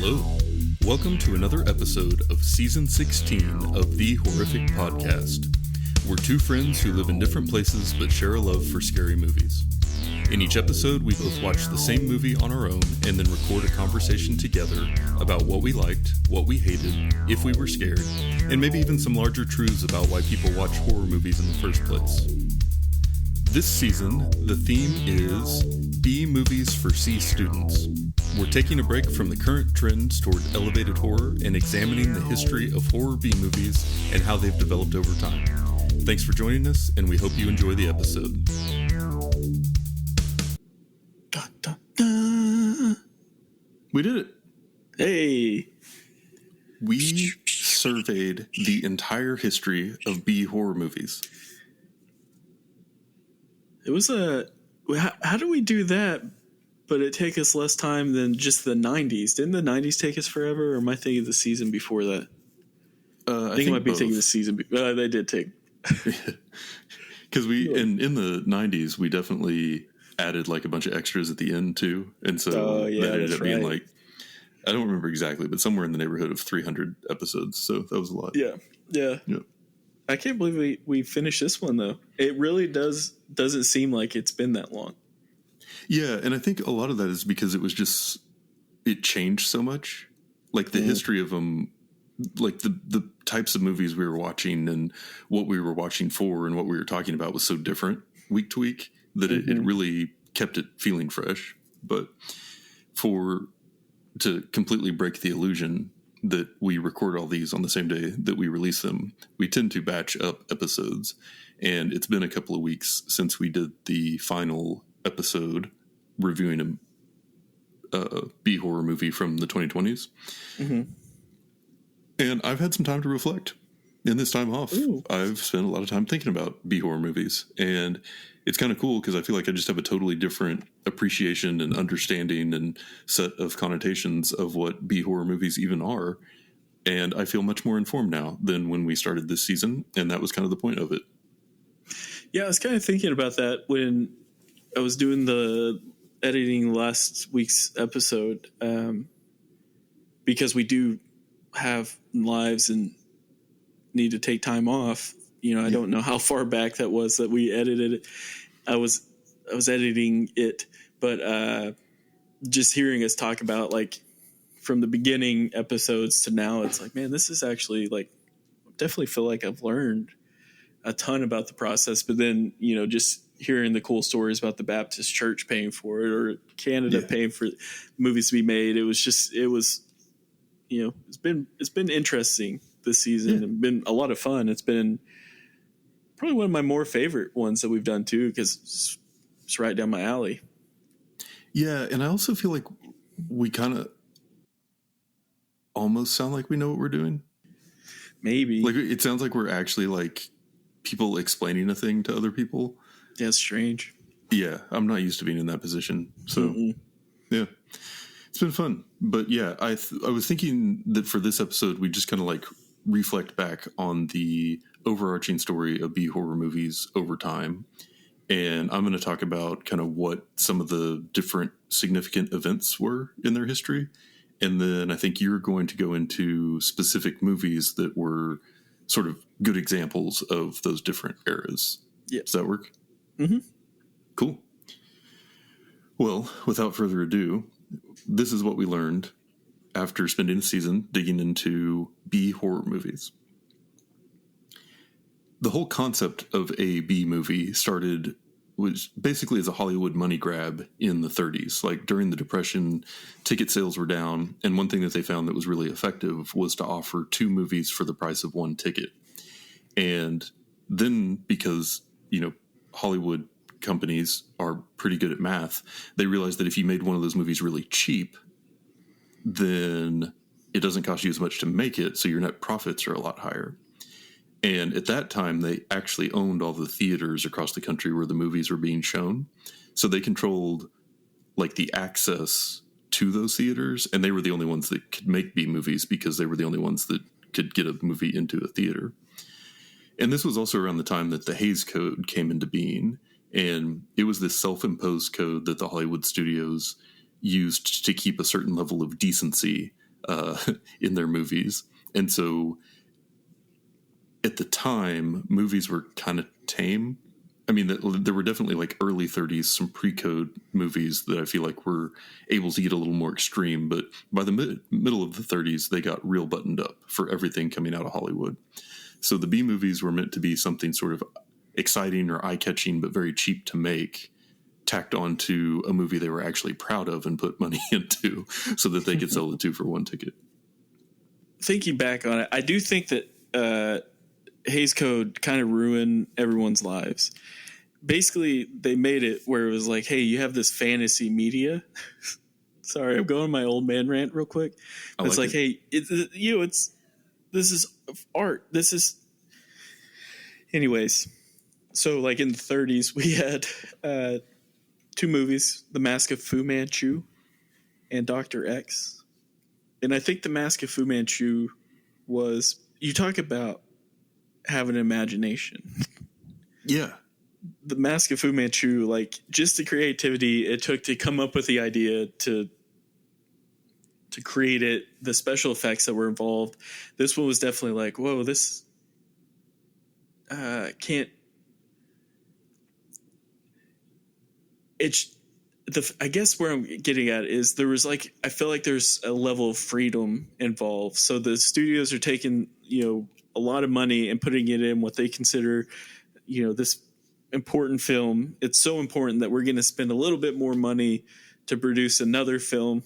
Hello. Welcome to another episode of Season 16 of the Horrific Podcast. We're two friends who live in different places but share a love for scary movies. In each episode, we both watch the same movie on our own and then record a conversation together about what we liked, what we hated, if we were scared, and maybe even some larger truths about why people watch horror movies in the first place. This season, the theme is B movies for C students. We're taking a break from the current trends toward elevated horror and examining the history of horror B movies and how they've developed over time. Thanks for joining us, and we hope you enjoy the episode. Dun, dun, dun. We did it. Hey. We surveyed the entire history of B horror movies. It was how do we do that, but it take us less time than just the 90s? Didn't the 90s take us forever, or am I thinking of the season before that? I think it might be taking the season. They did take. Because in the 90s, we definitely added like a bunch of extras at the end too. And so that ended up being like, I don't remember exactly, but somewhere in the neighborhood of 300 episodes. So that was a lot. Yeah. I can't believe we finished this one though. It really doesn't seem like it's been that long. Yeah, and I think a lot of that is because it changed so much. Like the history of them, like the types of movies we were watching and what we were watching for and what we were talking about was so different week to week that it really kept it feeling fresh. But to completely break the illusion that we record all these on the same day that we release them, we tend to batch up episodes. And it's been a couple of weeks since we did the final episode reviewing a B horror movie from the 2020s. Mm-hmm. And I've had some time to reflect in this time off. Ooh. I've spent a lot of time thinking about B horror movies, and it's kind of cool because I feel like I just have a totally different appreciation and understanding and set of connotations of what B horror movies even are. And I feel much more informed now than when we started this season. And that was kind of the point of it. Yeah, I was kind of thinking about that when I was doing the editing last week's episode, because we do have lives and need to take time off. I don't know how far back that was that we edited it. I was editing it, but just hearing us talk about like from the beginning episodes to now, it's like, man, this is actually like, definitely feel like I've learned a ton about the process. But then, just hearing the cool stories about the Baptist church paying for it or Canada paying for movies to be made. It's been interesting this season and been a lot of fun. It's been probably one of my more favorite ones that we've done too, because it's right down my alley. Yeah. And I also feel like we kind of almost sound like we know what we're doing. Maybe. Like it sounds like we're actually like people explaining a thing to other people. Yeah, it's strange. Yeah, I'm not used to being in that position. So, yeah, it's been fun. But yeah, I was thinking that for this episode, we just kind of like reflect back on the overarching story of B horror movies over time. And I'm going to talk about kind of what some of the different significant events were in their history. And then I think you're going to go into specific movies that were sort of good examples of those different eras. Yeah. Does that work? Mm-hmm. Cool. Well, without further ado, this is what we learned after spending a season digging into B horror movies. The whole concept of a B movie was basically as a Hollywood money grab in the 30s. Like during the Depression, ticket sales were down, and one thing that they found that was really effective was to offer 2 movies for the price of 1 ticket. And then because, Hollywood companies are pretty good at math, they realized that if you made one of those movies really cheap, then it doesn't cost you as much to make it, so your net profits are a lot higher. And at that time, they actually owned all the theaters across the country where the movies were being shown. So they controlled like the access to those theaters, and they were the only ones that could make B movies because they were the only ones that could get a movie into a theater. And this was also around the time that the Hays Code came into being. And it was this self-imposed code that the Hollywood studios used to keep a certain level of decency uh, in their movies. And so at the time, movies were kind of tame. I mean, there were definitely like early 30s, some pre-code movies that I feel like were able to get a little more extreme. But by the middle of the 30s, they got real buttoned up for everything coming out of Hollywood. So the B movies were meant to be something sort of exciting or eye-catching, but very cheap to make, tacked onto a movie they were actually proud of and put money into so that they could sell the 2 for 1 ticket. Thinking back on it, I do think that Hays Code kind of ruined everyone's lives. Basically, they made it where it was like, hey, you have this fantasy media. Sorry, I'm going my old man rant real quick. It's like, hey, this is art. This is, anyways. So, like in the 30s, we had 2 movies: The Mask of Fu Manchu and Dr. X. And I think The Mask of Fu Manchu was, you talk about having an imagination. Yeah. The Mask of Fu Manchu, like just the creativity it took to come up with the idea to create it, the special effects that were involved. This one was definitely like, whoa, this can't. It's I guess where I'm getting at is there was like, I feel like there's a level of freedom involved. So the studios are taking, a lot of money and putting it in what they consider, this important film. It's so important that we're going to spend a little bit more money to produce another film,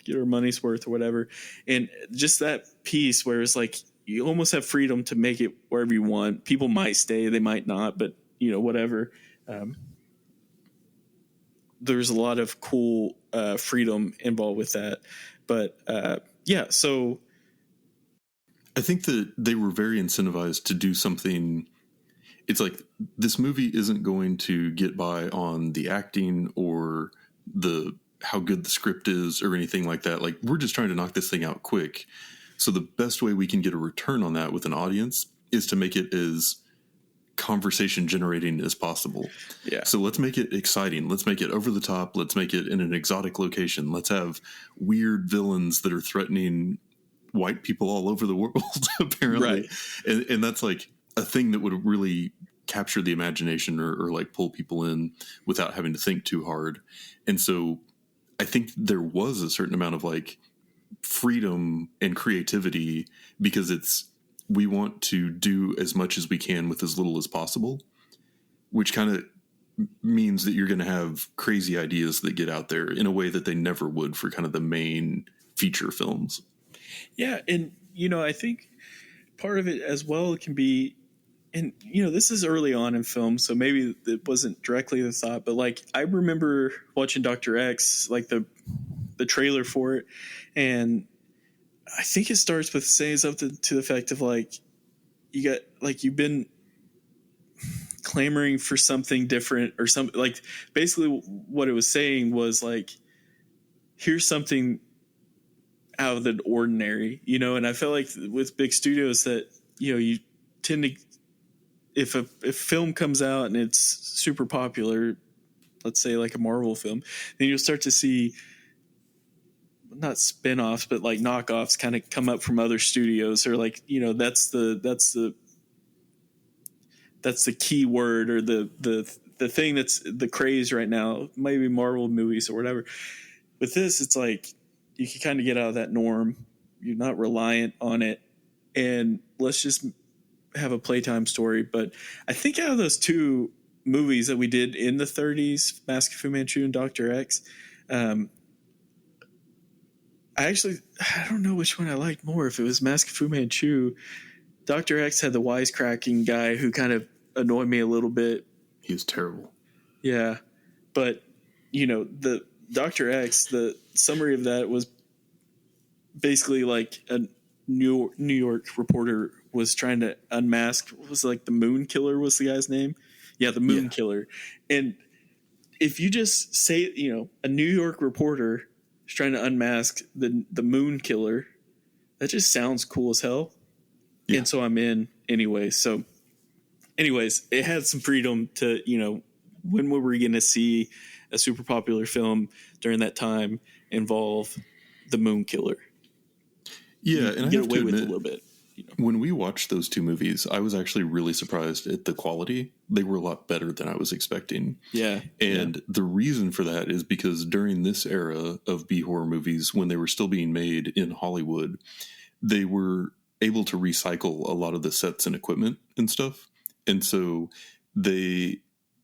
get our money's worth or whatever. And just that piece where it's like, you almost have freedom to make it wherever you want. People might stay, they might not, but whatever. There's a lot of cool freedom involved with that. But so I think that they were very incentivized to do something. It's like, this movie isn't going to get by on the acting or how good the script is or anything like that. Like, we're just trying to knock this thing out quick. So the best way we can get a return on that with an audience is to make it as conversation generating as possible. Yeah. So let's make it exciting. Let's make it over the top. Let's make it in an exotic location. Let's have weird villains that are threatening white people all over the world, apparently. Right. And that's like a thing that would really capture the imagination or like pull people in without having to think too hard. And so I think there was a certain amount of like freedom and creativity because we want to do as much as we can with as little as possible, which kind of means that you're going to have crazy ideas that get out there in a way that they never would for kind of the main feature films. Yeah. And, I think part of it as well can be, and, this is early on in film, so maybe it wasn't directly the thought, but like, I remember watching Dr. X, like the trailer for it. And I think it starts with saying something to the effect of like, you've been clamoring for something different or something, like basically what it was saying was like, here's something out of the ordinary, and I feel like with big studios that, you tend to, if film comes out and it's super popular, let's say like a Marvel film, then you'll start to see not spin-offs, but like knockoffs kind of come up from other studios, or like, that's the key word, or the thing that's the craze right now, maybe Marvel movies or whatever. With this, it's like, you can kind of get out of that norm. You're not reliant on it. And let's just have a playtime story. But I think out of those 2 movies that we did in the 30s, Mask of Fu Manchu and Dr. X, I don't know which one I liked more. If it was Mask of Fu Manchu, Dr. X had the wisecracking guy who kind of annoyed me a little bit. He was terrible. Yeah. But, the Dr. X, the summary of that was basically like a New York reporter was trying to unmask, what was like the Moon Killer was the guy's name? Yeah, the Moon Killer. And if you just say, a New York reporter is trying to unmask the Moon Killer, that just sounds cool as hell. Yeah. And so I'm in anyway. So anyways, it had some freedom to, when were we going to see a super popular film during that time involve the Moon Killer? Yeah, you and I get have away to with admit, a little bit. when we watched those two movies, I was actually really surprised at the quality. They were a lot better than I was expecting. Yeah. And the reason for that is because during this era of B horror movies, when they were still being made in Hollywood, they were able to recycle a lot of the sets and equipment and stuff. And so they,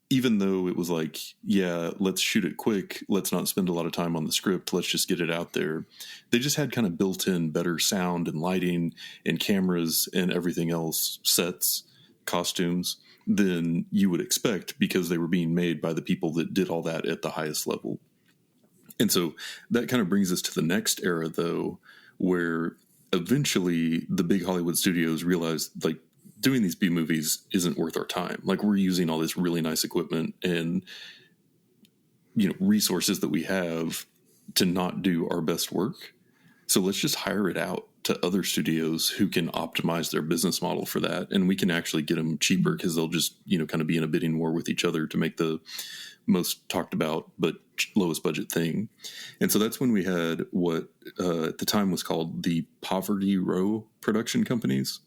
even though it was like, yeah, let's shoot it quick, let's not spend a lot of time on the script, let's just get it out there, they just had kind of built in better sound and lighting and cameras and everything else, sets, costumes, than you would expect because they were being made by the people that did all that at the highest level. And so that kind of brings us to the next era, though, where eventually the big Hollywood studios realized, like, doing these B movies isn't worth our time. Like, we're using all this really nice equipment and, you know, resources that we have to not do our best work. So let's just hire it out to other studios who can optimize their business model for that. And we can actually get them cheaper because they'll just, you know, kind of be in a bidding war with each other to make the most talked about but lowest budget thing. And so that's when we had what at the time was called the Poverty Row production companies.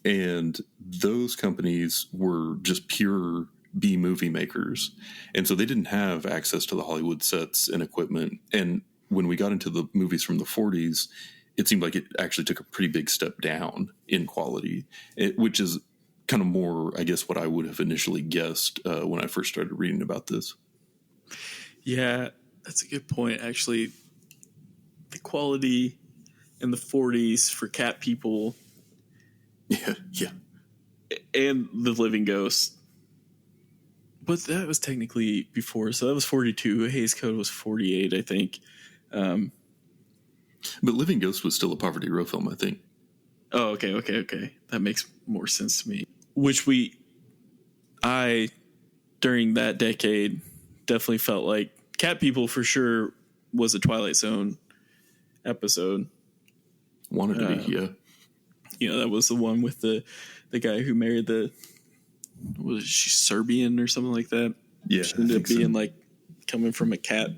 And those companies were just pure B movie makers. And so they didn't have access to the Hollywood sets and equipment. And when we got into the movies from the 40s, it seemed like it actually took a pretty big step down in quality, which is kind of more, I guess, what I would have initially guessed when I first started reading about this. Yeah, that's a good point. Actually, the quality in the 40s for cat people. Yeah. And the Living Ghost. But that was technically before, so that was 42. Hays Code was 48, I think. But Living Ghost was still a Poverty Row film, I think. Oh, okay. That makes more sense to me. During that decade, definitely felt like Cat People for sure was a Twilight Zone episode. Wanted to be, yeah. You know, that was the one with the guy who married was she Serbian or something like that? Yeah, she ended up being like coming from a cat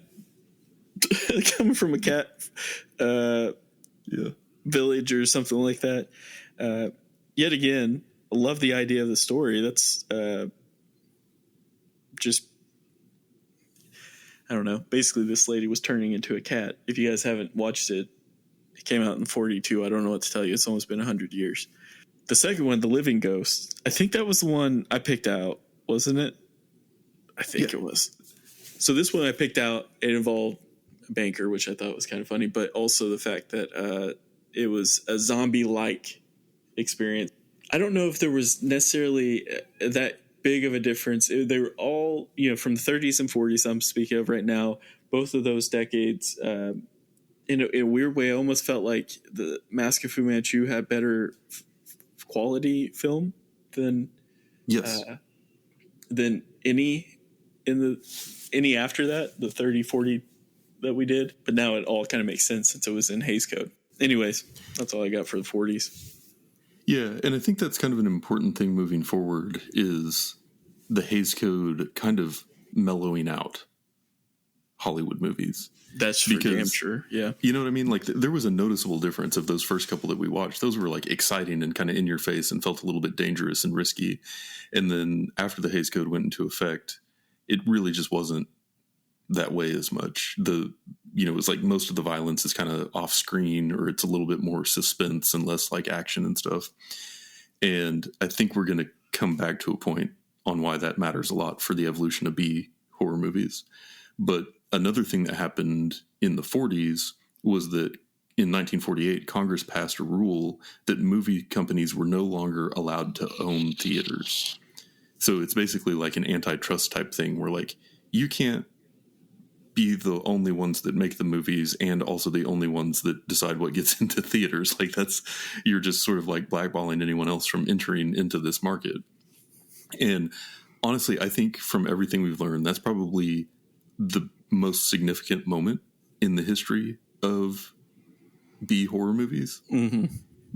village or something like that. Yet again, I love the idea of the story. That's just, I don't know. Basically, this lady was turning into a cat. If you guys haven't watched it, it came out in 42. I don't know what to tell you. It's almost been 100 years. The second one, The Living Ghost, I think that was the one I picked out, wasn't it? I think it was. So this one I picked out, it involved a banker, which I thought was kind of funny, but also the fact that it was a zombie-like experience. I don't know if there was necessarily that big of a difference. They were all, you know, from the 30s and 40s I'm speaking of right now, both of those decades, in a weird way, I almost felt like the Mask of Fu Manchu had better quality film than any after that, the 30, 40 that we did. But now it all kind of makes sense since it was in Hays Code. Anyways, that's all I got for the 40s. Yeah, and I think that's kind of an important thing moving forward is the Hays Code kind of mellowing out Hollywood movies. That's for damn sure, yeah. You know what I mean? Like, there was a noticeable difference of those first couple that we watched. Those were, like, exciting and kind of in your face and felt a little bit dangerous and risky. And then after the Hays Code went into effect, it really just wasn't that way as much. It was like most of the violence is kind of off screen, or it's a little bit more suspense and less like action and stuff. And I think we're going to come back to a point on why that matters a lot for the evolution of B horror movies. But another thing that happened in the 40s was that in 1948, Congress passed a rule that movie companies were no longer allowed to own theaters. So it's basically like an antitrust type thing where, like, you can't be the only ones that make the movies and also the only ones that decide what gets into theaters. Like, you're just sort of like blackballing anyone else from entering into this market. And honestly, I think from everything we've learned, that's probably the most significant moment in the history of B horror movies. Mm-hmm.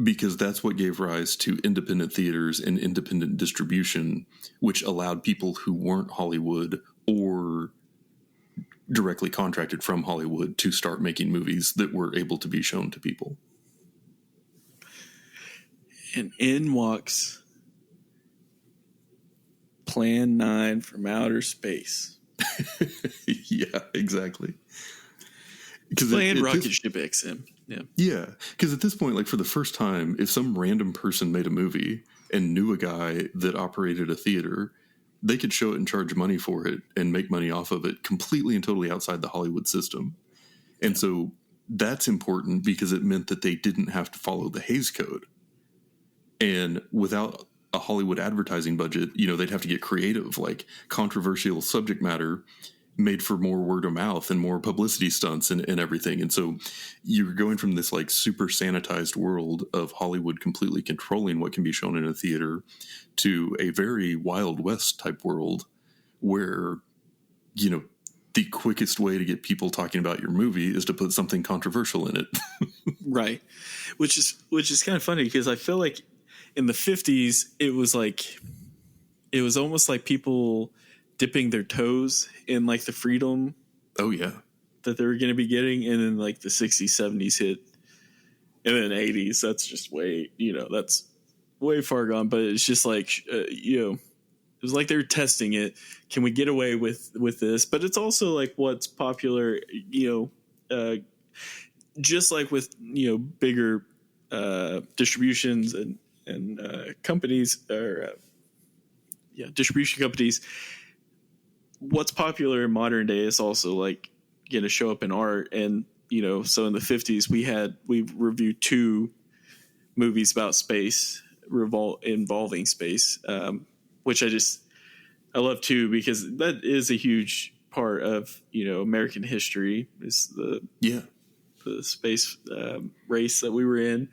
Because that's what gave rise to independent theaters and independent distribution, which allowed people who weren't Hollywood or directly contracted from Hollywood to start making movies that were able to be shown to people. And in walks Plan 9 from outer space. Yeah, exactly. Playing Rocket Ship XM. Yeah. Yeah, because at this point, like, for the first time, if some random person made a movie and knew a guy that operated a theater, they could show it and charge money for it and make money off of it completely and totally outside the Hollywood system. And so that's important because it meant that they didn't have to follow the Hays Code. And without a Hollywood advertising budget, they'd have to get creative, like controversial subject matter made for more word of mouth and more publicity stunts and everything. And so you're going from this like super sanitized world of Hollywood completely controlling what can be shown in a theater to a very Wild West type world where, the quickest way to get people talking about your movie is to put something controversial in it. Right. Which is kind of funny because I feel like in the 50s, it was almost like people dipping their toes in like the freedom. Oh yeah. That they were going to be getting. And then like the 60s, 70s hit. And then 80s, that's just way, that's way far gone. But it's just like, it was like they're testing it. Can we get away with this? But it's also like what's popular, just like with, bigger distributions and companies or distribution companies. What's popular in modern day is also like going to show up in art. And, so in the 50s we reviewed 2 movies about space involving space, which I love too, because that is a huge part of, American history is the space race that we were in.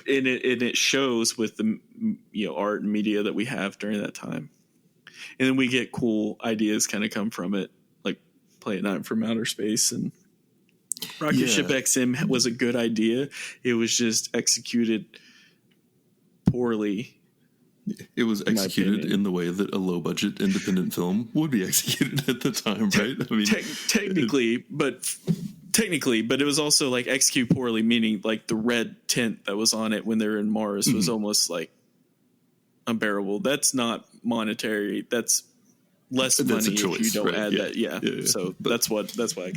And it shows with the, art and media that we have during that time. And then we get cool ideas kind of come from it, like Plan 9 from outer space and Rocket Ship XM was a good idea. It was just executed poorly. It was executed in the way that a low-budget independent film would be executed at the time, right? I mean, technically, but it was also like executed poorly, meaning like the red tint that was on it when they were in Mars was almost like unbearable. That's not monetary. That's less money if you don't add that. Yeah. So that's why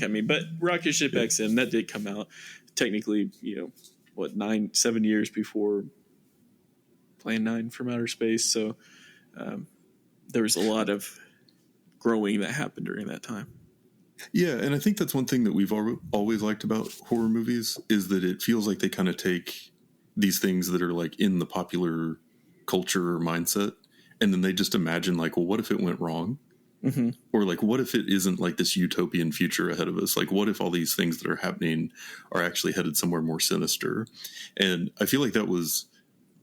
I mean. But Rocket Ship XM that did come out technically, 7 years before Plan 9 from outer space. So there was a lot of growing that happened during that time. Yeah, and I think that's one thing that we've always liked about horror movies is that it feels like they kind of take these things that are like in the popular culture or mindset, and then they just imagine like, well, what if it went wrong? Mm-hmm. Or like, what if it isn't like this utopian future ahead of us? Like, what if all these things that are happening are actually headed somewhere more sinister? And I feel like that was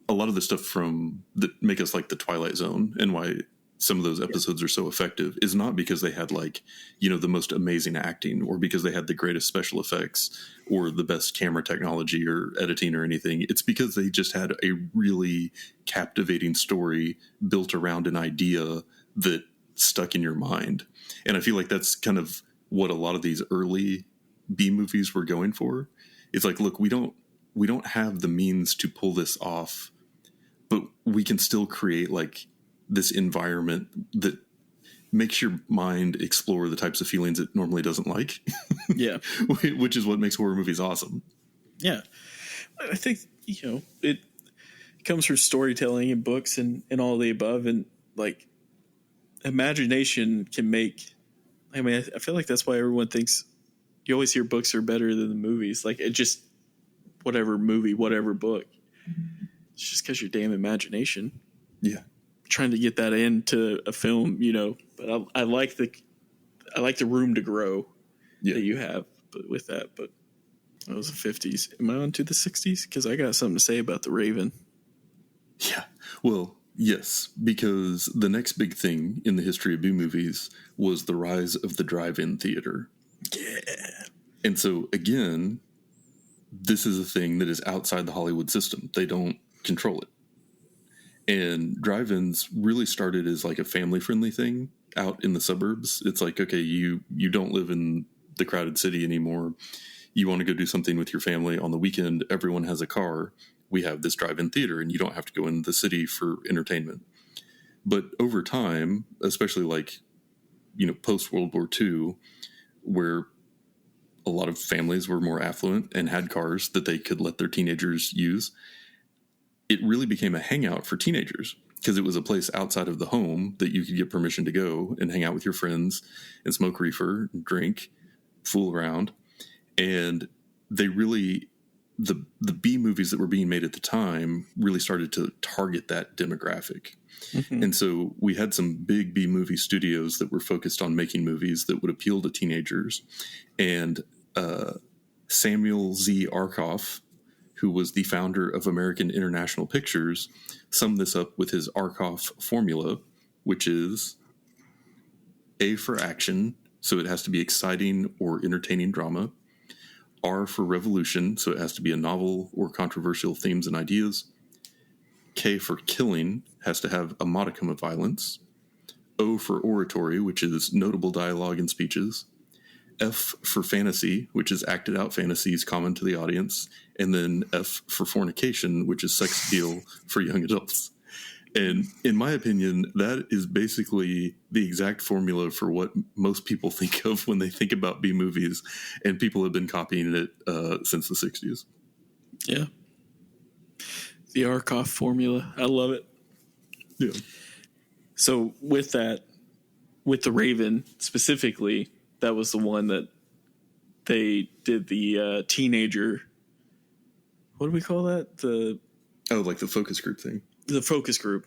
a lot of the stuff that make us like the Twilight Zone and why some of those episodes are so effective is not because they had like, the most amazing acting or because they had the greatest special effects or the best camera technology or editing or anything. It's because they just had a really captivating story built around an idea that stuck in your mind. And I feel like that's kind of what a lot of these early B movies were going for. It's like, look, we don't have the means to pull this off, but we can still create like this environment that makes your mind explore the types of feelings it normally doesn't like. Yeah. Which is what makes horror movies awesome. Yeah. I think, it comes from storytelling and books and all the above. And like imagination can make, I feel like that's why everyone thinks you always hear books are better than the movies. Like it just, whatever movie, whatever book, it's just because your damn imagination. Yeah. Trying to get that into a film, but I like the room to grow that you have with that. But that was the 50s. Am I on to the 60s? Because I got something to say about The Raven. Yeah. Well, yes, because the next big thing in the history of B movies was the rise of the drive-in theater. Yeah. And so again, this is a thing that is outside the Hollywood system. They don't control it. And drive-ins really started as like a family-friendly thing out in the suburbs. It's like, okay, you don't live in the crowded city anymore. You want to go do something with your family on the weekend. Everyone has a car. we have this drive-in theater and you don't have to go in the city for entertainment. But over time, especially like, post World War II, where a lot of families were more affluent and had cars that they could let their teenagers use, it really became a hangout for teenagers because it was a place outside of the home that you could get permission to go and hang out with your friends and smoke reefer, drink, fool around. And they really, the B movies that were being made at the time really started to target that demographic. Mm-hmm. And so we had some big B movie studios that were focused on making movies that would appeal to teenagers. And Samuel Z. Arkoff, who was the founder of American International Pictures, summed this up with his Arkoff formula, which is A for action, so it has to be exciting or entertaining drama. R for revolution, so it has to be a novel or controversial themes and ideas. K for killing, has to have a modicum of violence. O for oratory, which is notable dialogue and speeches. F for fantasy, which is acted out fantasies common to the audience. And then F for fornication, which is sex appeal for young adults. And in my opinion, that is basically the exact formula for what most people think of when they think about B movies. And people have been copying it since the 60s. Yeah. The Arkoff formula. I love it. Yeah. So with that, with The Raven specifically, that was the one that they did the teenager. What do we call that? Like the focus group thing. The focus group.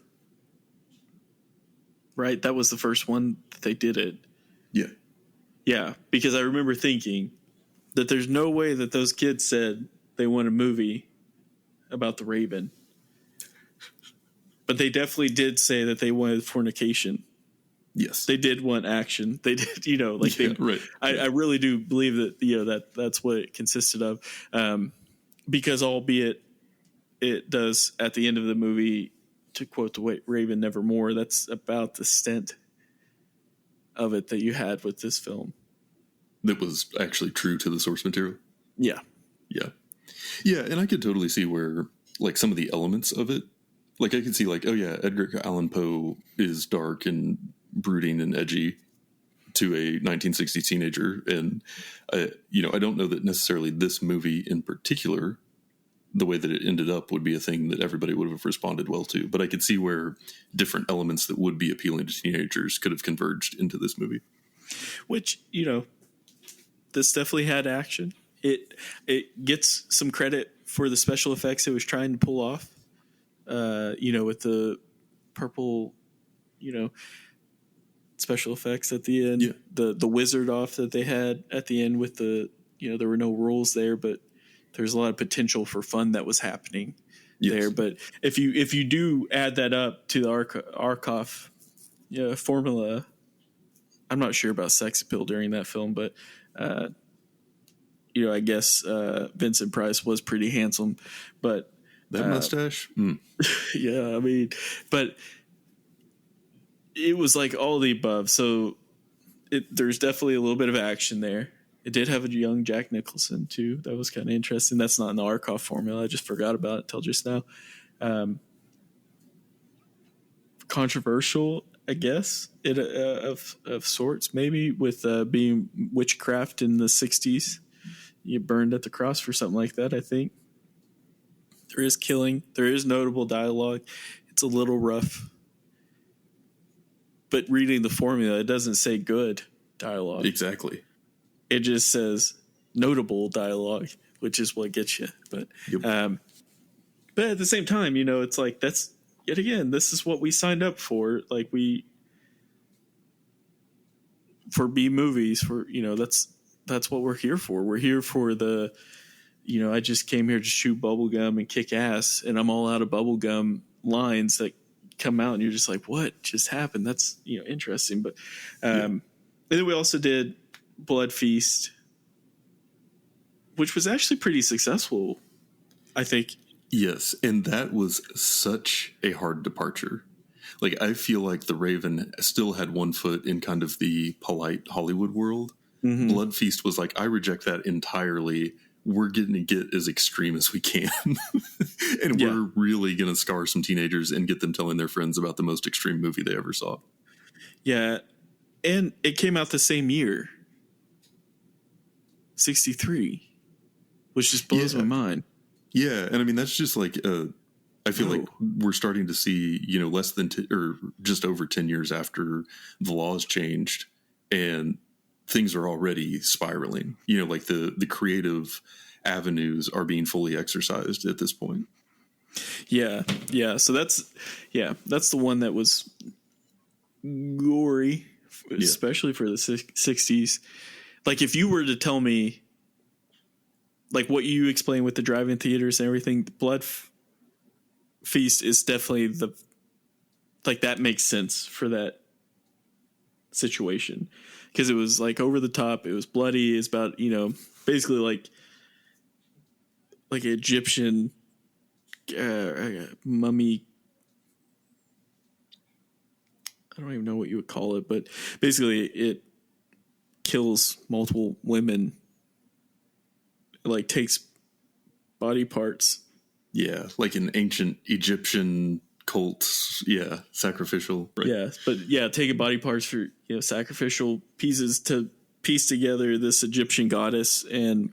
Right? That was the first one that they did it. Yeah. Yeah, because I remember thinking that there's no way that those kids said they want a movie about the Raven. But they definitely did say that they wanted fornication. Yes. They did want action. They did, right. I really do believe that, that's what it consisted of. Because albeit it does at the end of the movie, to quote the Raven Nevermore, that's about the extent of it that you had with this film. That was actually true to the source material. Yeah. Yeah. Yeah. And I could totally see where like some of the elements of it, like I could see like, oh yeah, Edgar Allan Poe is dark and brooding and edgy to a 1960s teenager. And, I don't know that necessarily this movie in particular, the way that it ended up would be a thing that everybody would have responded well to. But I could see where different elements that would be appealing to teenagers could have converged into this movie. Which, this definitely had action. It gets some credit for the special effects it was trying to pull off. With the purple, special effects at the end, yeah. The wizard off that they had at the end with the, there were no rules there, but there's a lot of potential for fun that was happening there. But if you do add that up to the Arkoff formula, I'm not sure about sex appeal during that film, but I guess Vincent Price was pretty handsome, but that mustache. Yeah, I mean, but it was like all the above. So there's definitely a little bit of action there. It did have a young Jack Nicholson too. That was kind of interesting. That's not in the Arkoff formula. I just forgot about it till just now. Controversial, I guess, of sorts, maybe with being witchcraft in the 60s. You burned at the cross for something like that, I think. There is killing. There is notable dialogue. It's a little rough. But reading the formula, it doesn't say good dialogue. Exactly. It just says notable dialogue, which is what gets you. But but at the same time, it's like that's yet again, this is what we signed up for. Like for B movies, for that's what we're here for. We're here for the I just came here to shoot bubblegum and kick ass, and I'm all out of bubblegum lines that come out, and you're just like, what just happened? That's interesting. But and then we also did Blood Feast, which was actually pretty successful, I think. Yes, and that was such a hard departure. Like, I feel like The Raven still had one foot in kind of the polite Hollywood world. Mm-hmm. Blood Feast was like, I reject that entirely. we're getting to get as extreme as we can. And Yeah. we're really going to scar some teenagers and get them telling their friends about the most extreme movie they ever saw. Yeah. And it came out the same year, 63, which just blows my mind. Yeah. And I mean, that's just like, I feel like we're starting to see, less than or just over 10 years after the laws changed, and things are already spiraling. Like the creative avenues are being fully exercised at this point. Yeah. Yeah. So that's the one that was gory, especially for the 60s. Like, if you were to tell me, like what you explained with the drive-in theaters and everything, Blood Feast is definitely that makes sense for that situation, because it was like over the top. It was bloody. It's about, basically like Egyptian mummy. I don't even know what you would call it, but basically it kills multiple women. It, like, takes body parts. Yeah, like an ancient Egyptian cult. Yeah, sacrificial. Right. Yeah, but taking body parts for, sacrificial pieces to piece together this Egyptian goddess, and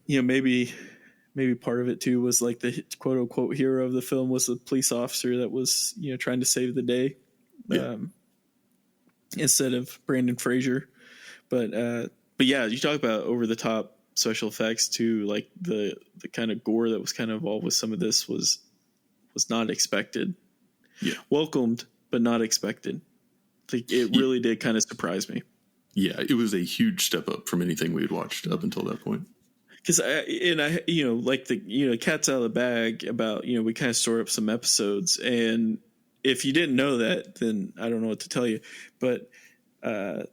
maybe part of it too was like the quote unquote hero of the film was a police officer that was trying to save the day, instead of Brandon Fraser. But yeah, you talk about over the top special effects too, like the kind of gore that was kind of involved with some of this was not expected. Yeah, welcomed but not expected. Like, it really did kind of surprise me. Yeah, it was a huge step up from anything we had watched up until that point. Because like the cat's out of the bag about, we kind of store up some episodes, and if you didn't know that, then I don't know what to tell you. But I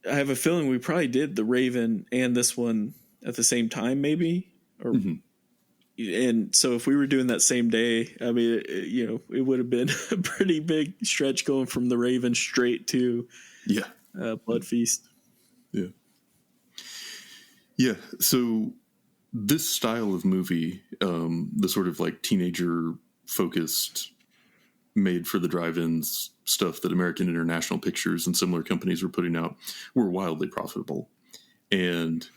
have a feeling we probably did The Raven and this one at the same time, maybe, or and so if we were doing that same day, I mean, it would have been a pretty big stretch going from The Raven straight to Blood Feast. Yeah. So this style of movie, the sort of like teenager focused, made for the drive-ins stuff that American International Pictures and similar companies were putting out, were wildly profitable. And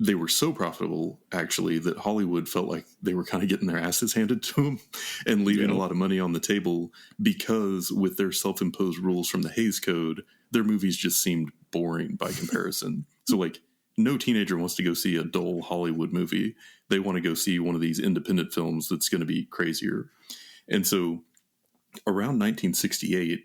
they were so profitable, actually, that Hollywood felt like they were kind of getting their asses handed to them and leaving a lot of money on the table, because with their self-imposed rules from the Hays Code, their movies just seemed boring by comparison. So, like, no teenager wants to go see a dull Hollywood movie. They want to go see one of these independent films that's going to be crazier. And so around 1968,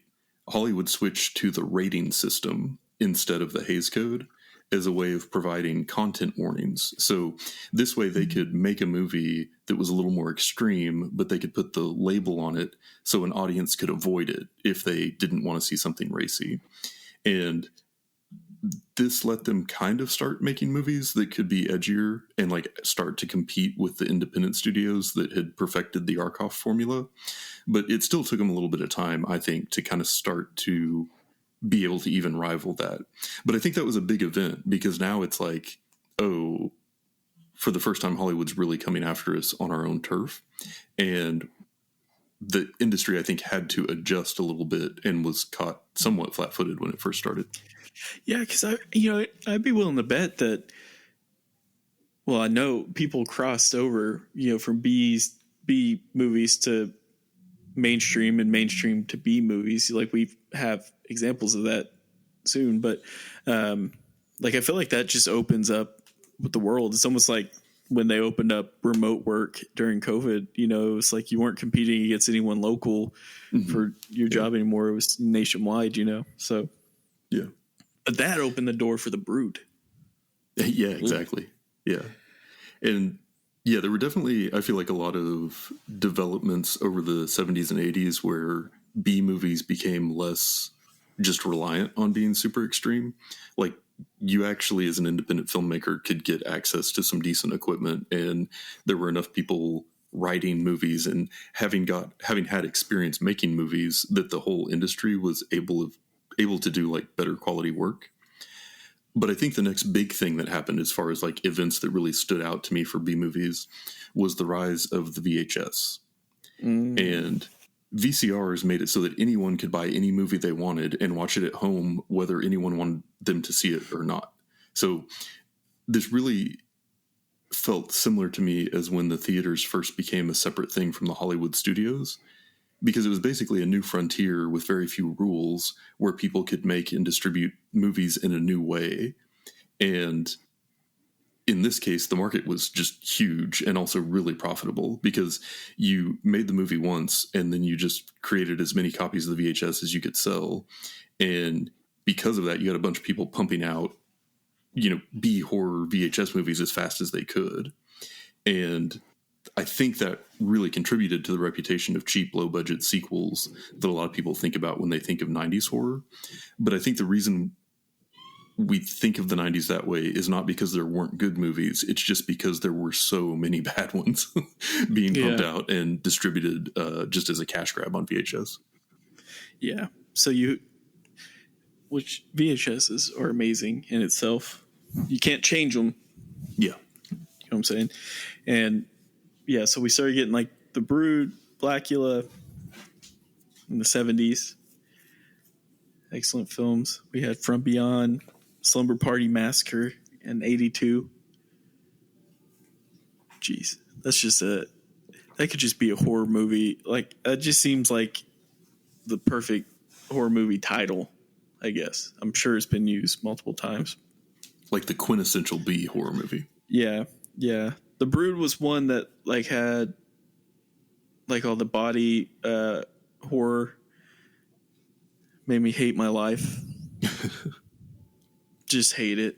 Hollywood switched to the rating system instead of the Hays Code as a way of providing content warnings. So this way they could make a movie that was a little more extreme, but they could put the label on it so an audience could avoid it if they didn't want to see something racy. And this let them kind of start making movies that could be edgier and like start to compete with the independent studios that had perfected the Arkoff formula. But it still took them a little bit of time, I think, to kind of start to be able to even rival that. But I think that was a big event, because now it's like, oh, for the first time, Hollywood's really coming after us on our own turf. And the industry, I think, had to adjust a little bit and was caught somewhat flat-footed when it first started. Yeah, because I'd be willing to bet that. Well, I know people crossed over, from B movies to mainstream and mainstream to B movies. Like, we have examples of that soon, but like, I feel like that just opens up with the world. It's almost like when they opened up remote work during COVID. It's like you weren't competing against anyone local for your job anymore. It was nationwide. So yeah. But that opened the door for The Brood. Yeah, exactly. Yeah. And yeah, there were definitely, I feel like, a lot of developments over the 70s and 80s where B movies became less just reliant on being super extreme. Like, you actually, as an independent filmmaker, could get access to some decent equipment, and there were enough people writing movies and having had experience making movies that the whole industry was able to do like better quality work. But I think the next big thing that happened as far as like events that really stood out to me for B movies was the rise of the VHS. And VCRs made it so that anyone could buy any movie they wanted and watch it at home, whether anyone wanted them to see it or not. So this really felt similar to me as when the theaters first became a separate thing from the Hollywood studios, because it was basically a new frontier with very few rules where people could make and distribute movies in a new way. And in this case, the market was just huge and also really profitable because you made the movie once and then you just created as many copies of the VHS as you could sell. And because of that, you had a bunch of people pumping out, B horror VHS movies as fast as they could. And I think that really contributed to the reputation of cheap, low budget sequels that a lot of people think about when they think of 90s horror. But I think the reason we think of the 90s that way is not because there weren't good movies. It's just because there were so many bad ones being pumped out and distributed just as a cash grab on VHS. Yeah. So which VHSs are amazing in itself. You can't change them. Yeah. You know what I'm saying? And yeah, so we started getting like The Brood, Blackula in the 70s. Excellent films. We had From Beyond, Slumber Party Massacre in 82. Jeez, that could just be a horror movie. Like, that just seems like the perfect horror movie title, I guess. I'm sure it's been used multiple times. Like the quintessential B horror movie. Yeah, yeah. The Brood was one that like had like all the body horror. Made me hate my life. Just hate it.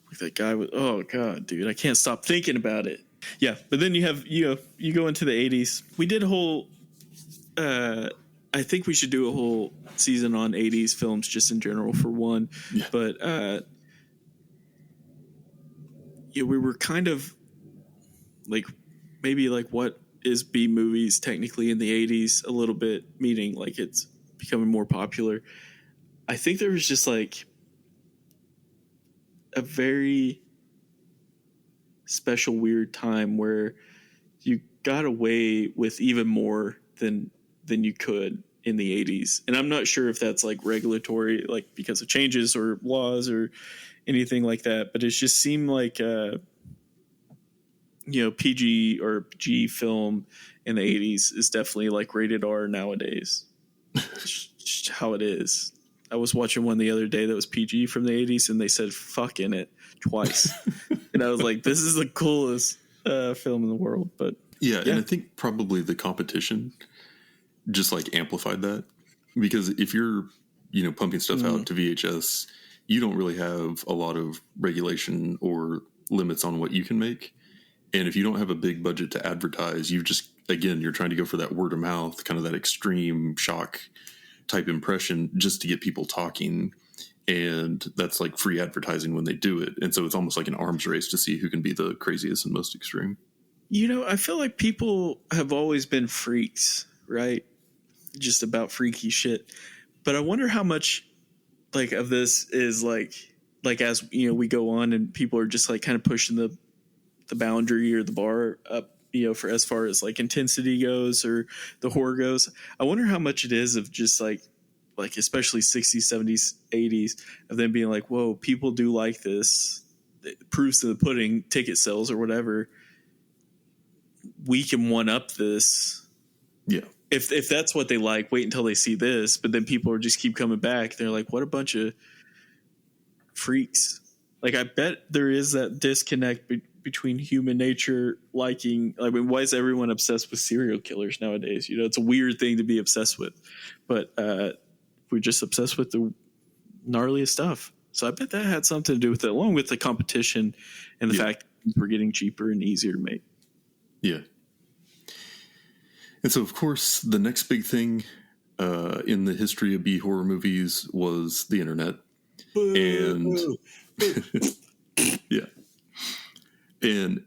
Like that guy with, oh God, dude, I can't stop thinking about it. Yeah, but then you have, you go into the 80s. We did a whole, I think we should do a whole season on 80s films just in general for one. Yeah. But we were kind of like, maybe like what is B movies technically in the 80s a little bit, meaning like it's becoming more popular. I think there was just like a very special weird time where you got away with even more than you could in the 80s. And I'm not sure if that's like regulatory, like because of changes or laws or anything like that, but it just seemed like PG or G film in the 80s is definitely like rated R nowadays. Just how it is. I was watching one the other day that was PG from the 80s and they said fuck in it twice. And I was like, this is the coolest film in the world. But yeah, and I think probably the competition just like amplified that, because if you're, pumping stuff out to VHS, you don't really have a lot of regulation or limits on what you can make. And if you don't have a big budget to advertise, you're trying to go for that word of mouth, kind of that extreme shock type impression just to get people talking. And that's like free advertising when they do it. And so it's almost like an arms race to see who can be the craziest and most extreme. I feel like people have always been freaks, right? Just about freaky shit. But I wonder how much like of this is like as we go on and people are just like kind of pushing the boundary or the bar up, for as far as like intensity goes or the horror goes. I wonder how much it is of just like especially 60s, 70s, 80s of them being like, whoa, people do like this. It proves to the pudding, ticket sales or whatever. We can one up this. Yeah. If that's what they like, wait until they see this. But then people are just keep coming back. They're like, what a bunch of freaks. Like, I bet there is that disconnect between human nature liking. I mean, why is everyone obsessed with serial killers nowadays? It's a weird thing to be obsessed with. But we're just obsessed with the gnarliest stuff. So I bet that had something to do with it, along with the competition and the fact that we're getting cheaper and easier to make. Yeah. And so, of course, the next big thing in the history of B horror movies was the internet. And yeah. And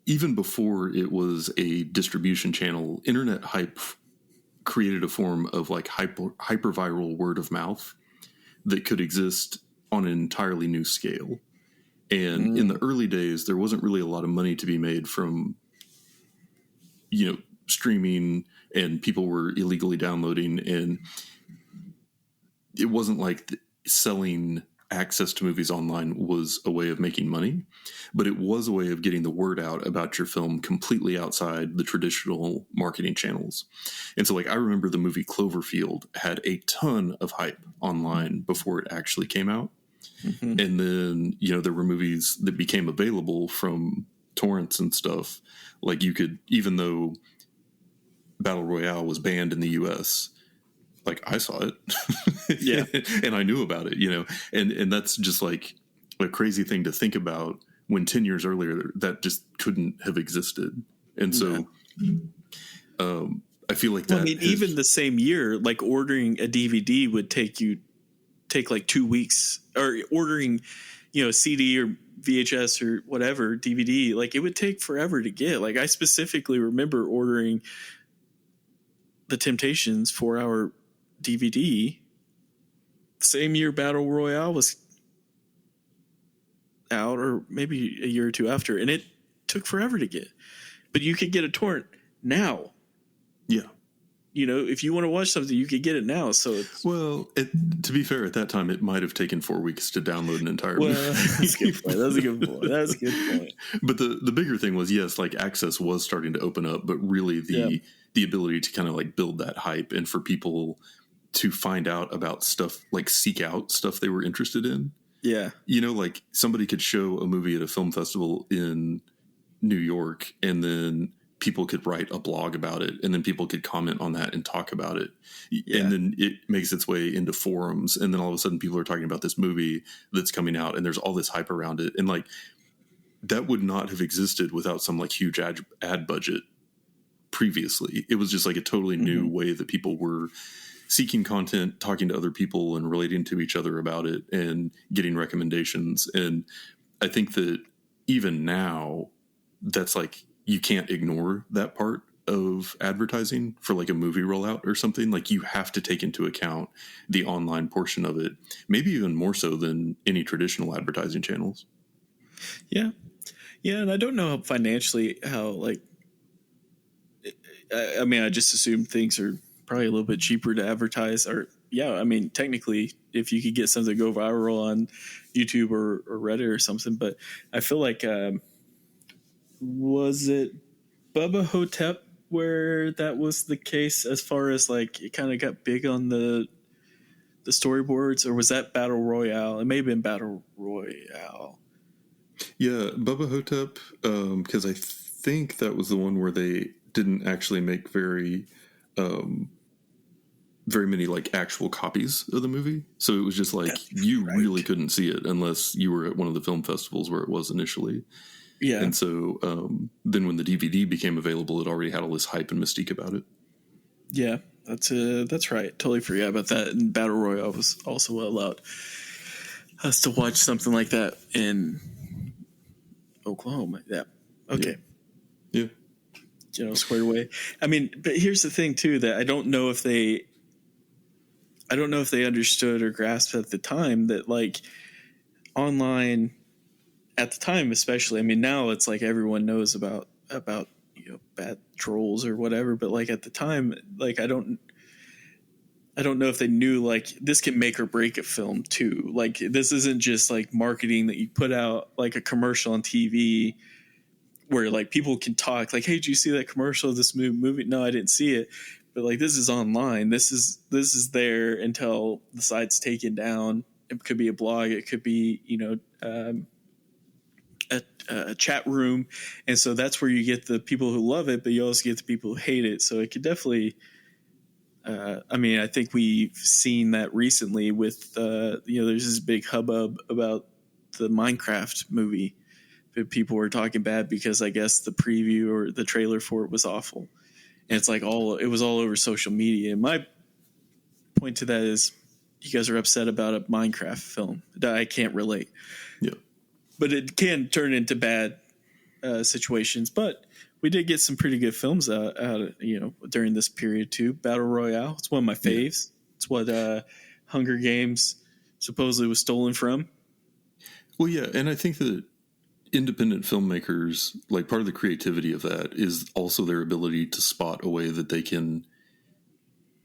even before it was a distribution channel, internet hype created a form of like hyper viral word of mouth that could exist on an entirely new scale. And in the early days, there wasn't really a lot of money to be made from, streaming, and people were illegally downloading, and it wasn't like selling access to movies online was a way of making money, but it was a way of getting the word out about your film completely outside the traditional marketing channels. And so, like, I remember the movie Cloverfield had a ton of hype online before it actually came out. Mm-hmm. And then, there were movies that became available from torrents and stuff. Like, you could, even though Battle Royale was banned in the US, like, I saw it. Yeah. And I knew about it, and that's just like a crazy thing to think about when 10 years earlier that just couldn't have existed. And so I feel like that. Even the same year, like, ordering a DVD would take like 2 weeks, or ordering, CD or VHS or whatever, DVD, like, it would take forever to get. Like, I specifically remember ordering The Temptations 4-hour DVD same year Battle Royale was out, or maybe a year or two after, and it took forever to get. But you could get a torrent now. Yeah. If you want to watch something, you could get it now. So to be fair, at that time, it might have taken 4 weeks to download an entire movie. That's a good point. That's a good point. But the bigger thing was, yes, like, access was starting to open up, but really the ability to kind of like build that hype, and for people to find out about stuff, like seek out stuff they were interested in. Yeah. Like, somebody could show a movie at a film festival in New York, and then people could write a blog about it, and then people could comment on that and talk about it. Yeah. And then it makes its way into forums, and then all of a sudden people are talking about this movie that's coming out, and there's all this hype around it. And like, that would not have existed without some like huge ad budget previously. It was just like a totally new way that people were seeking content, talking to other people, and relating to each other about it, and getting recommendations. And I think that even now, that's like, you can't ignore that part of advertising for like a movie rollout or something. Like, you have to take into account the online portion of it, maybe even more so than any traditional advertising channels. Yeah. Yeah. And I don't know financially how, like, I just assume things are probably a little bit cheaper to advertise, or technically, if you could get something to go viral on YouTube or Reddit or something. But I feel like, was it Bubba Hotep where that was the case, as far as like it kind of got big on the storyboards, or was that Battle Royale? It may have been Battle Royale. Yeah, Bubba Hotep, because I think that was the one where they didn't actually make very many like actual copies of the movie. So it was just like, really couldn't see it unless you were at one of the film festivals where it was initially. Yeah. And so then when the DVD became available, it already had all this hype and mystique about it. Yeah, that's right. Totally forgot about that. And Battle Royale was also allowed us to watch something like that in Oklahoma. Yeah. Okay. Yeah. Squared away. But here's the thing too, that I don't know if they understood or grasped at the time that, like, online at the time, especially, now it's like everyone knows about bad trolls or whatever, but like at the time, like, I don't know if they knew, like, this can make or break a film too. Like, this isn't just like marketing that you put out like a commercial on TV where like people can talk like, hey, did you see that commercial of this movie? No, I didn't see it. But like, this is online. This is there until the site's taken down. It could be a blog. It could be, a chat room. And so that's where you get the people who love it, but you also get the people who hate it. So it could definitely, I think we've seen that recently with, there's this big hubbub about the Minecraft movie. People were talking bad because I guess the preview or the trailer for it was awful. And it's like it was all over social media. And my point to that is, you guys are upset about a Minecraft film. I can't relate. Yeah. But it can turn into bad situations. But we did get some pretty good films out during this period too. Battle Royale, it's one of my faves. Yeah. It's what Hunger Games supposedly was stolen from. Well, yeah, and I think that independent filmmakers, like part of the creativity of that is also their ability to spot a way that they can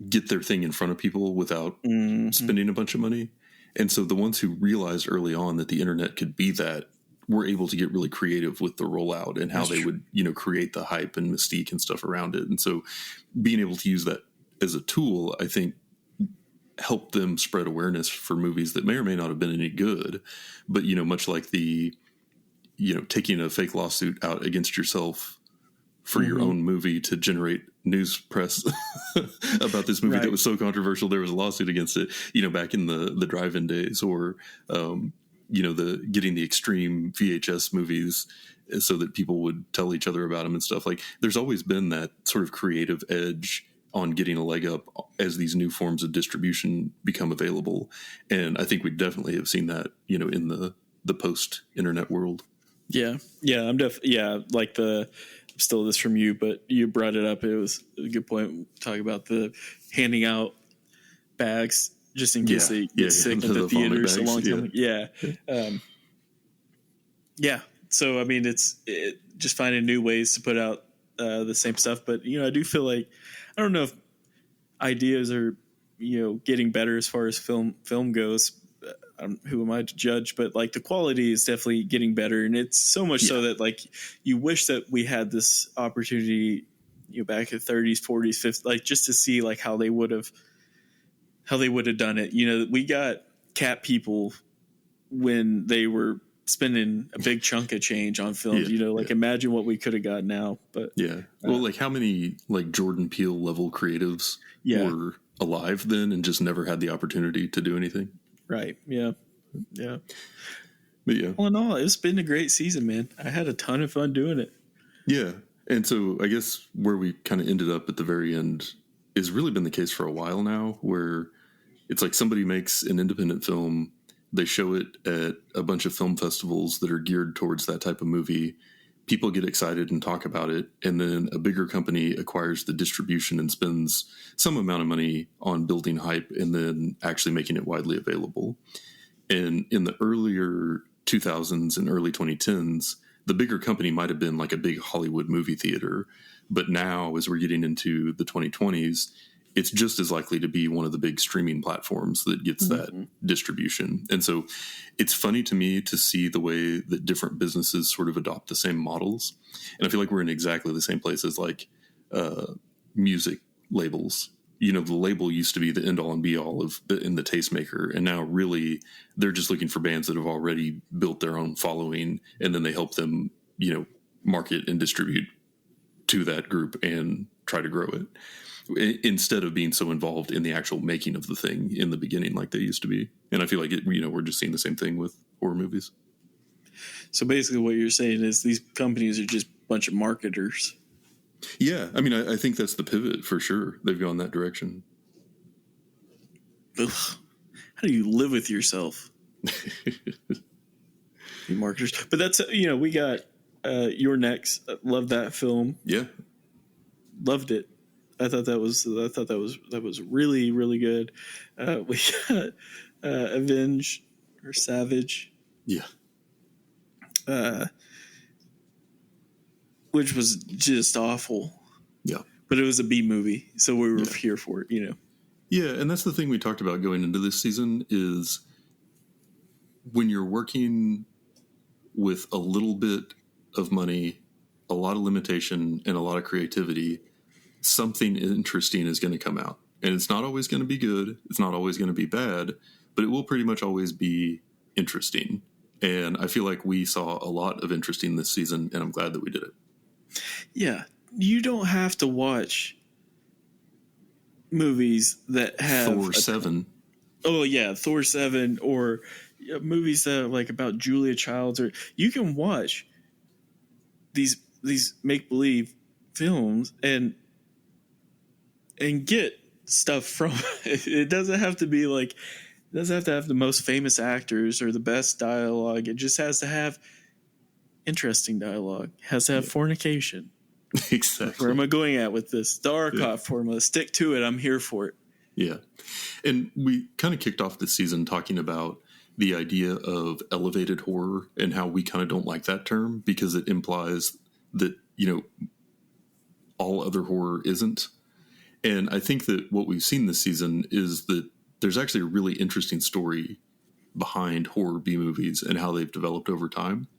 get their thing in front of people without spending a bunch of money. And so the ones who realized early on that the internet could be that were able to get really creative with the rollout and how they would, create the hype and mystique and stuff around it. And so being able to use that as a tool, I think, helped them spread awareness for movies that may or may not have been any good. But, much like the, taking a fake lawsuit out against yourself for your own movie to generate news press about this movie that was so controversial there was a lawsuit against it, back in the drive-in days, or the getting the extreme VHS movies so that people would tell each other about them and stuff. Like, there's always been that sort of creative edge on getting a leg up as these new forms of distribution become available. And I think we definitely have seen that, in the post-internet world. Yeah. I'm like stole this from you, but you brought it up. It was a good point. Talk about the handing out bags just in case they get sick at the theaters a long time. Yeah. So, I mean, it's just finding new ways to put out the same stuff. But, I do feel like, I don't know if ideas are, getting better as far as film goes. Who am I to judge? But like the quality is definitely getting better, and it's so much so that like you wish that we had this opportunity, back in 30s, 40s, 50s, like just to see like how they would have done it. We got cat people when they were spending a big chunk of change on films. Imagine what we could have got now. But well, like how many like Jordan Peele level creatives were alive then and just never had the opportunity to do anything. Right. Yeah. But yeah. All in all, it's been a great season, man. I had a ton of fun doing it. Yeah. And so I guess where we kind of ended up at the very end has really been the case for a while now, where it's like somebody makes an independent film, they show it at a bunch of film festivals that are geared towards that type of movie. People get excited and talk about it, and then a bigger company acquires the distribution and spends some amount of money on building hype and then actually making it widely available. And in the earlier 2000s and early 2010s, the bigger company might have been like a big Hollywood movie theater. But now, as we're getting into the 2020s, it's just as likely to be one of the big streaming platforms that gets that distribution. And so it's funny to me to see the way that different businesses sort of adopt the same models. And I feel like we're in exactly the same place as like music labels. The label used to be the end all and be all in the tastemaker. And now really they're just looking for bands that have already built their own following, and then they help them, market and distribute to that group and try to grow it, instead of being so involved in the actual making of the thing in the beginning like they used to be. And I feel like we're just seeing the same thing with horror movies. So basically what you're saying is these companies are just a bunch of marketers. Yeah. I mean, I think that's the pivot for sure. They've gone that direction. Ugh. How do you live with yourself? You marketers. But that's, we got Your Next. Loved that film. Yeah. Loved it. I thought that was really, really good. We got Avenge or Savage. Yeah. Which was just awful. Yeah. But it was a B movie, so we were here for it, Yeah, and that's the thing we talked about going into this season is when you're working with a little bit of money, a lot of limitation, and a lot of creativity, something interesting is going to come out. And it's not always going to be good. It's not always going to be bad, but it will pretty much always be interesting. And I feel like we saw a lot of interesting this season, and I'm glad that we did it. Yeah. You don't have to watch movies that have Thor 7. Oh yeah, Thor 7, or movies that are like about Julia Childs, or you can watch these make-believe films and get stuff from it. It doesn't have to be like, it doesn't have to have the most famous actors or the best dialogue. It just has to have interesting dialogue. It has to have fornication. Exactly. Where am I going at with this? The Arcot formula. Stick to it. I'm here for it. Yeah. And we kind of kicked off this season talking about the idea of elevated horror and how we kind of don't like that term because it implies that, all other horror isn't. And I think that what we've seen this season is that there's actually a really interesting story behind horror B movies and how they've developed over time.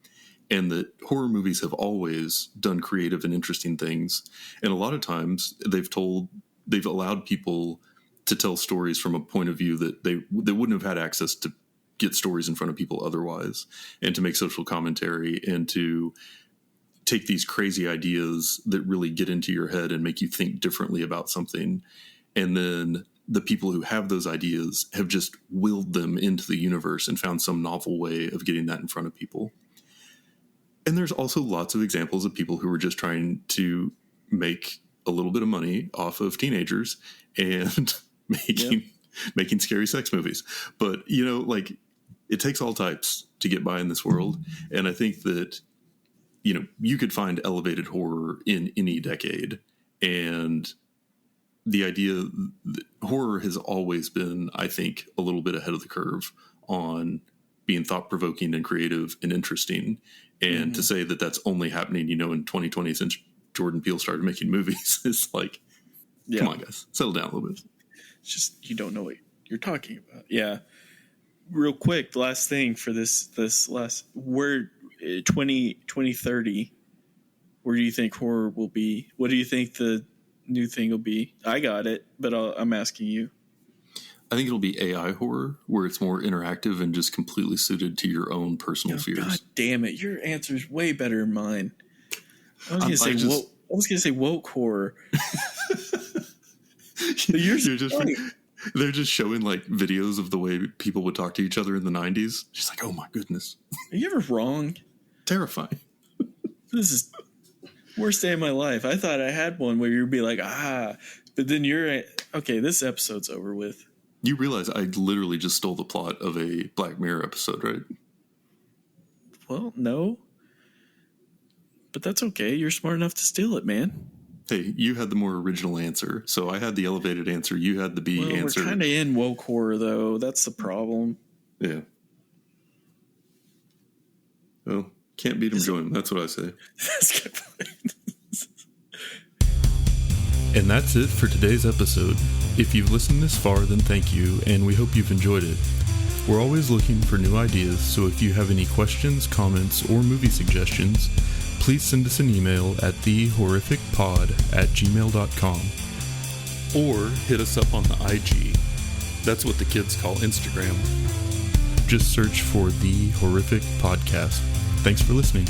And that horror movies have always done creative and interesting things. And a lot of times they've allowed people to tell stories from a point of view that they wouldn't have had access to get stories in front of people otherwise, and to make social commentary and to take these crazy ideas that really get into your head and make you think differently about something. And then the people who have those ideas have just willed them into the universe and found some novel way of getting that in front of people. And there's also lots of examples of people who are just trying to make a little bit of money off of teenagers and making scary sex movies. But, it takes all types to get by in this world. And I think that, you could find elevated horror in any decade. And the idea that horror has always been, I think, a little bit ahead of the curve on being thought-provoking and creative and interesting. And to say that that's only happening, in 2020 since Jordan Peele started making movies is like, come on, guys, settle down a little bit. It's just, you don't know what you're talking about. Yeah. Real quick, the last thing for this last, where 2030, where do you think horror will be? What do you think the new thing will be? I got it, but I'm asking you. I think it'll be AI horror, where it's more interactive and just completely suited to your own personal fears. God damn it. Your answer is way better than mine. I was going to say woke horror. They're just showing like videos of the way people would talk to each other in the 90s. She's like, oh my goodness. Are you ever wrong? Terrifying. This is worst day of my life. I thought I had one where you'd be like, but then okay, this episode's over with. You realize I literally just stole the plot of a Black Mirror episode, right? Well, no. But that's okay. You're smart enough to steal it, man. Hey, you had the more original answer. So I had the elevated answer. You had the B answer. We're kind of in woke horror, though. That's the problem. Yeah. Well, can't beat them, join them. That's what I say. That's good point. And that's it for today's episode. If you've listened this far, then thank you, and we hope you've enjoyed it. We're always looking for new ideas, so if you have any questions, comments, or movie suggestions, please send us an email at thehorrificpod@gmail.com or hit us up on the IG. That's what the kids call Instagram. Just search for The Horrific Podcast. Thanks for listening.